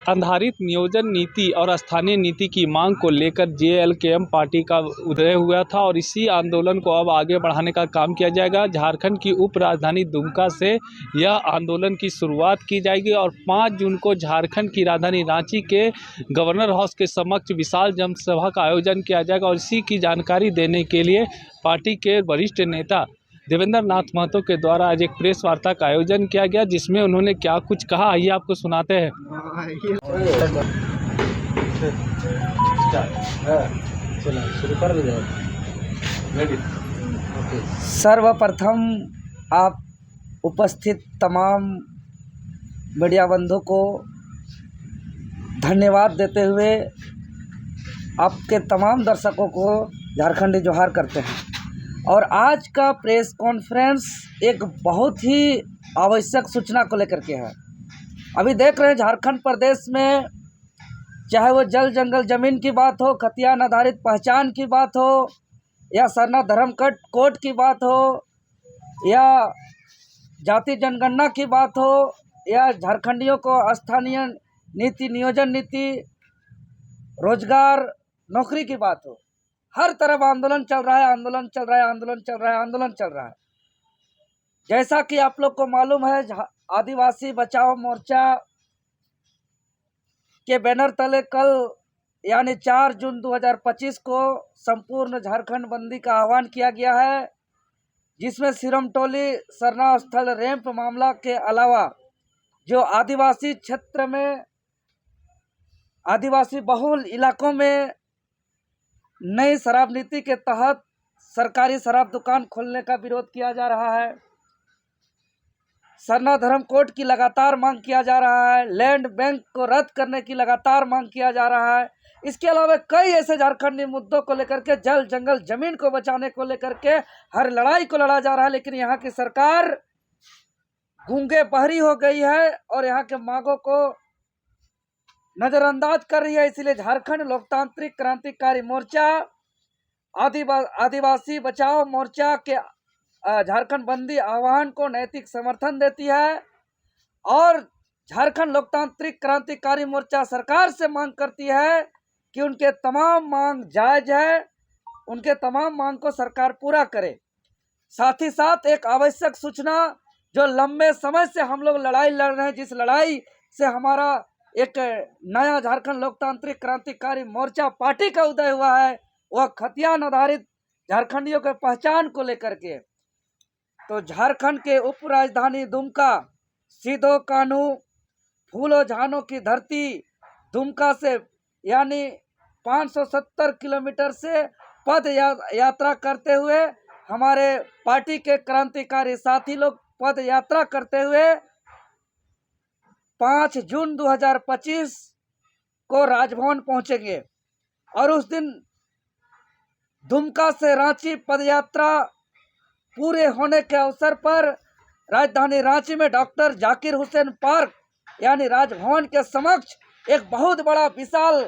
आधारित नियोजन नीति और स्थानीय नीति की मांग को लेकर जेएलकेएम पार्टी का उदय हुआ था और इसी आंदोलन को अब आगे बढ़ाने का काम किया जाएगा। झारखंड की उप राजधानी दुमका से यह आंदोलन की शुरुआत की जाएगी और 5 जून को झारखंड की राजधानी रांची के गवर्नर हाउस के समक्ष विशाल जनसभा का आयोजन किया जाएगा। और इसी की जानकारी देने के लिए पार्टी के वरिष्ठ नेता देवेंद्र नाथ महतो के द्वारा आज एक प्रेस वार्ता का आयोजन किया गया, जिसमें उन्होंने क्या कुछ कहा आइए आपको सुनाते हैं। सर्वप्रथम आप उपस्थित तमाम मीडिया बंधु को धन्यवाद देते हुए आपके तमाम दर्शकों को झारखंडी जोहार करते हैं। और आज का प्रेस कॉन्फ्रेंस एक बहुत ही आवश्यक सूचना को लेकर के है। अभी देख रहे हैं झारखंड प्रदेश में, चाहे वो जल जंगल ज़मीन की बात हो, खतियान आधारित पहचान की बात हो, या सरना धर्म कोड की बात हो, या जाति जनगणना की बात हो, या झारखंडियों को स्थानीय नीति, नियोजन नीति, रोजगार, नौकरी की बात हो, हर तरफ आंदोलन चल रहा है, आंदोलन चल रहा है, आंदोलन चल रहा है, आंदोलन चल रहा है। जैसा कि आप लोग को मालूम है, आदिवासी बचाओ मोर्चा के बैनर तले कल यानी 4 जून 2025 को संपूर्ण झारखंड बंदी का आह्वान किया गया है, जिसमें सिरमटोली सरना स्थल रैंप मामला के अलावा जो आदिवासी क्षेत्र में, आदिवासी बहुल इलाकों में नई शराब नीति के तहत सरकारी शराब दुकान खोलने का विरोध किया जा रहा है। सरना धर्म कोड की लगातार मांग किया जा रहा है। लैंड बैंक को रद्द करने की लगातार मांग किया जा रहा है। इसके अलावा कई ऐसे झारखंडी मुद्दों को लेकर के, जल जंगल जमीन को बचाने को लेकर के हर लड़ाई को लड़ा जा रहा है। लेकिन यहाँ की सरकार गूंगे बहरी हो गई है और यहाँ के मांगों को नजरअंदाज कर रही है। इसलिए झारखंड लोकतांत्रिक क्रांतिकारी मोर्चा, आदिवासी बचाओ मोर्चा के झारखंड बंदी आह्वान को नैतिक समर्थन देती है और झारखंड लोकतांत्रिक क्रांतिकारी मोर्चा सरकार से मांग करती है कि उनके तमाम मांग जायज है, उनके तमाम मांग को सरकार पूरा करे। साथ ही साथ एक आवश्यक सूचना, जो लंबे समय से हम लोग लड़ाई लड़ रहे हैं, जिस लड़ाई से हमारा एक नया झारखंड लोकतांत्रिक क्रांतिकारी मोर्चा पार्टी का उदय हुआ है, वह खतियान आधारित झारखंडियों के पहचान को लेकर के। तो झारखंड के उप राजधानी दुमका, सीधो कानू, फूलो झानो की धरती दुमका से यानी 570 किलोमीटर से पद यात्रा करते हुए हमारे पार्टी के क्रांतिकारी साथी लोग पद यात्रा करते हुए 5 जून 2025 को राजभवन पहुंचेंगे। और उस दिन दुमका से रांची पदयात्रा पूरे होने के अवसर पर राजधानी रांची में डॉक्टर जाकिर हुसैन पार्क यानी राजभवन के समक्ष एक बहुत बड़ा विशाल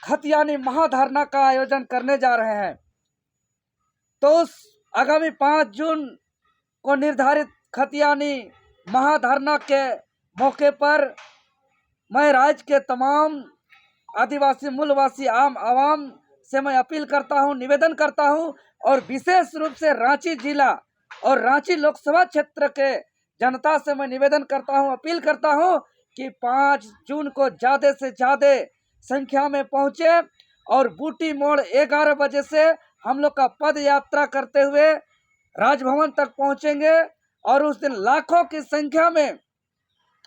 खतियानी महाधरना का आयोजन करने जा रहे हैं। तो उस आगामी 5 जून को निर्धारित खतियानी महाधरना के मौके पर मैं राज्य के तमाम आदिवासी मूलवासी आम आवाम से मैं अपील करता हूं, निवेदन करता हूं और विशेष रूप से रांची जिला और रांची लोकसभा क्षेत्र के जनता से मैं निवेदन करता हूं, अपील करता हूं कि 5 जून को ज़्यादा से ज़्यादा संख्या में पहुंचे और बूटी मोड़ 11 बजे से हम लोग का पद यात्रा करते हुए राजभवन तक पहुंचेंगे। और उस दिन लाखों की संख्या में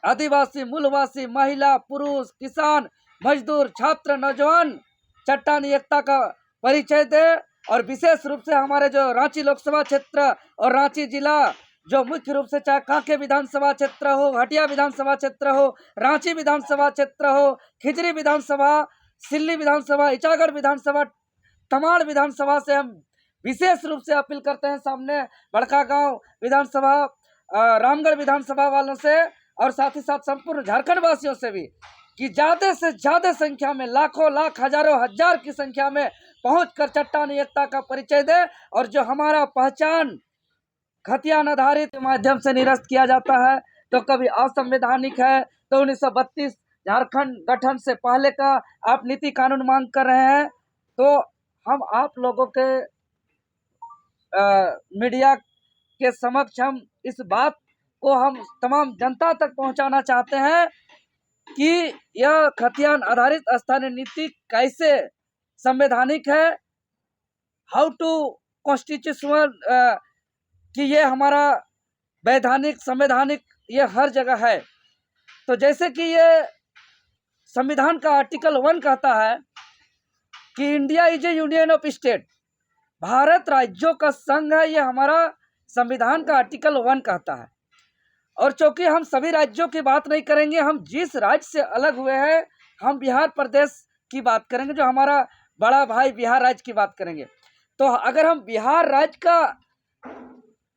आदिवासी मूलवासी, महिला, पुरुष, किसान, मजदूर, छात्र, नौजवान चट्टानी एकता का परिचय दे। और विशेष रूप से हमारे जो रांची लोकसभा क्षेत्र और रांची जिला, जो मुख्य रूप से चाहे कांके विधानसभा क्षेत्र हो, हटिया विधानसभा क्षेत्र हो, रांची विधानसभा क्षेत्र हो, खिजरी विधानसभा, सिल्ली विधानसभा, इचागढ़ विधानसभा, तमाड़ विधानसभा से हम विशेष रूप से अपील करते हैं सामने बड़कागांव विधानसभा, रामगढ़ विधानसभा वालों से और साथ ही साथ संपूर्ण झारखंड वासियों से भी कि ज़्यादा से ज़्यादा संख्या में, लाखों लाख, हजारों हजार की संख्या में पहुंचकर चट्टानी एकता का परिचय दे। और जो हमारा पहचान खतियान आधारित माध्यम से निरस्त किया जाता है, तो कभी असंवैधानिक है, तो 1932 झारखंड गठन से पहले का आप नीति कानून मांग कर रहे हैं, तो हम आप लोगों के मीडिया के समक्ष हम इस बात को हम तमाम जनता तक पहुंचाना चाहते हैं कि यह खतियान आधारित स्थानीय नीति कैसे संवैधानिक है, हाउ टू कॉन्स्टिट्यूशनल, कि ये हमारा वैधानिक संवैधानिक ये हर जगह है। तो जैसे कि ये संविधान का आर्टिकल 1 कहता है कि India is A union of state, Bharat राज्यों का संघ है, ये हमारा संविधान का आर्टिकल 1 कहता है। और चूंकि हम सभी राज्यों की बात नहीं करेंगे, हम जिस राज्य से अलग हुए हैं, हम बिहार प्रदेश की बात करेंगे, जो हमारा बड़ा भाई बिहार राज्य की बात करेंगे। तो अगर हम बिहार राज्य का,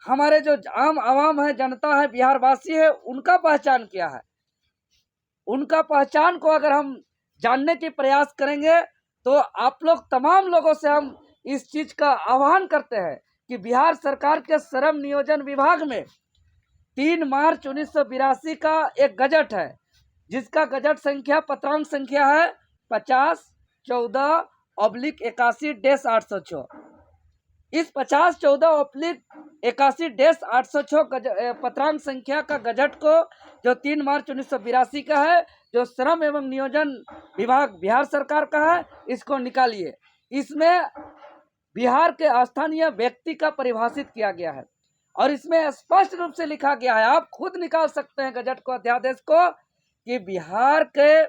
हमारे जो आम आवाम है, जनता है, बिहार वासी है, उनका पहचान क्या है, उनका पहचान को अगर हम जानने की प्रयास करेंगे, तो आप लोग तमाम लोगों से हम इस चीज का आह्वान करते हैं कि बिहार सरकार के श्रम नियोजन विभाग में 3 मार्च 1982 का एक गजट है, जिसका गजट संख्या पत्रांक संख्या है 5014/81-806। इस 5014/81-806 पत्रांक संख्या का गजट को, जो 3 मार्च 1982 का है, जो श्रम एवं नियोजन विभाग बिहार सरकार का है, इसको निकालिए। इसमें बिहार के स्थानीय व्यक्ति का परिभाषित किया गया है और इसमें स्पष्ट रूप से लिखा गया है, आप खुद निकाल सकते हैं गजट को, अध्यादेश को, कि बिहार के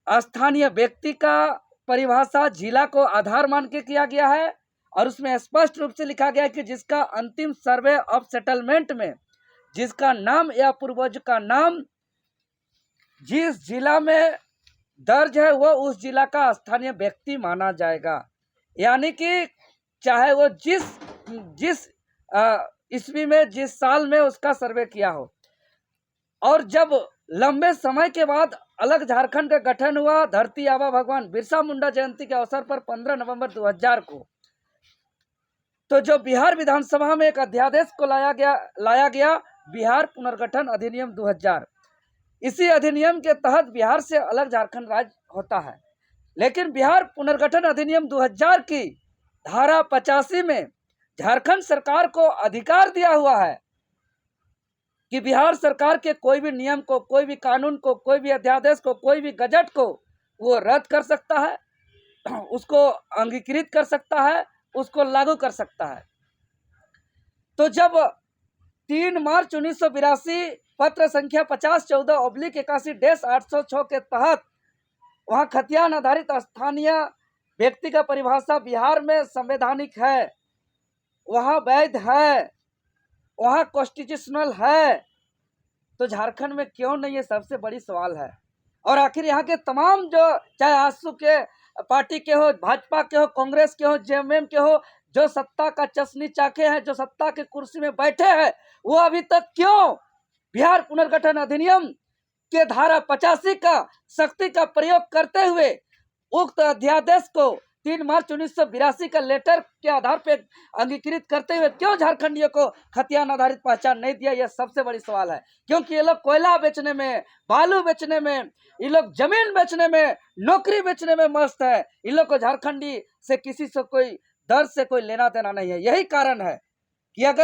स्थानीय व्यक्ति का परिभाषा जिला को आधार मान के किया गया है। और उसमें स्पष्ट रूप से लिखा गया है कि जिसका अंतिम सर्वे ऑफ सेटलमेंट में जिसका नाम या पूर्वज का नाम जिस जिला में दर्ज है, वो उस जिला का स्थानीय व्यक्ति माना जाएगा। यानी कि चाहे वो जिस ईस्वी में, जिस साल में उसका सर्वे किया हो। और जब लंबे समय के बाद अलग झारखंड का गठन हुआ, धरती आबा भगवान बिरसा मुंडा जयंती के अवसर पर 15 नवंबर 2000 को, तो जो बिहार विधानसभा में एक अध्यादेश को लाया गया बिहार पुनर्गठन अधिनियम 2000। इसी अधिनियम के तहत बिहार से अलग झारखंड राज्य होता है। लेकिन बिहार पुनर्गठन अधिनियम 2000 की धारा 85 में झारखंड सरकार को अधिकार दिया हुआ है कि बिहार सरकार के कोई भी नियम को, कोई भी कानून को, कोई भी अध्यादेश को, कोई भी गजट को वो रद्द कर सकता है, उसको अंगीकृत कर सकता है, उसको लागू कर सकता है। तो जब 3 मार्च 1982 पत्र संख्या 5014/81-806 के तहत वहाँ खतियान आधारित स्थानीय व्यक्ति का परिभाषा बिहार में संवैधानिक है, वहाँ वैध है, वहाँ कॉन्स्टिट्यूशनल है, तो झारखंड में क्यों नहीं, ये सबसे बड़ी सवाल है। और आखिर यहाँ के तमाम जो, चाहे आजसू के पार्टी के हो, भाजपा के हो, कांग्रेस के हो, जेएमएम के हो, जो सत्ता का चशनी चाके हैं, जो सत्ता के कुर्सी में बैठे हैं, वो अभी तक क्यों बिहार पुनर्गठन अधिनियम के धारा 85 का शक्ति का प्रयोग करते हुए उक्त अध्यादेश को 3 मार्च 1982 का लेटर के आधार पर अंगीकृत करते हुए क्यों झारखंडियों को खतियान आधारित पहचान नहीं दिया, यह सबसे बड़ी सवाल है। क्योंकि ये लोग कोयला बेचने में, बालू बेचने में, ये लोग जमीन बेचने में, नौकरी बेचने में मस्त है। इन लोग को झारखंडी से किसी से कोई दर्द से कोई लेना देना नहीं है। यही कारण है कि अगर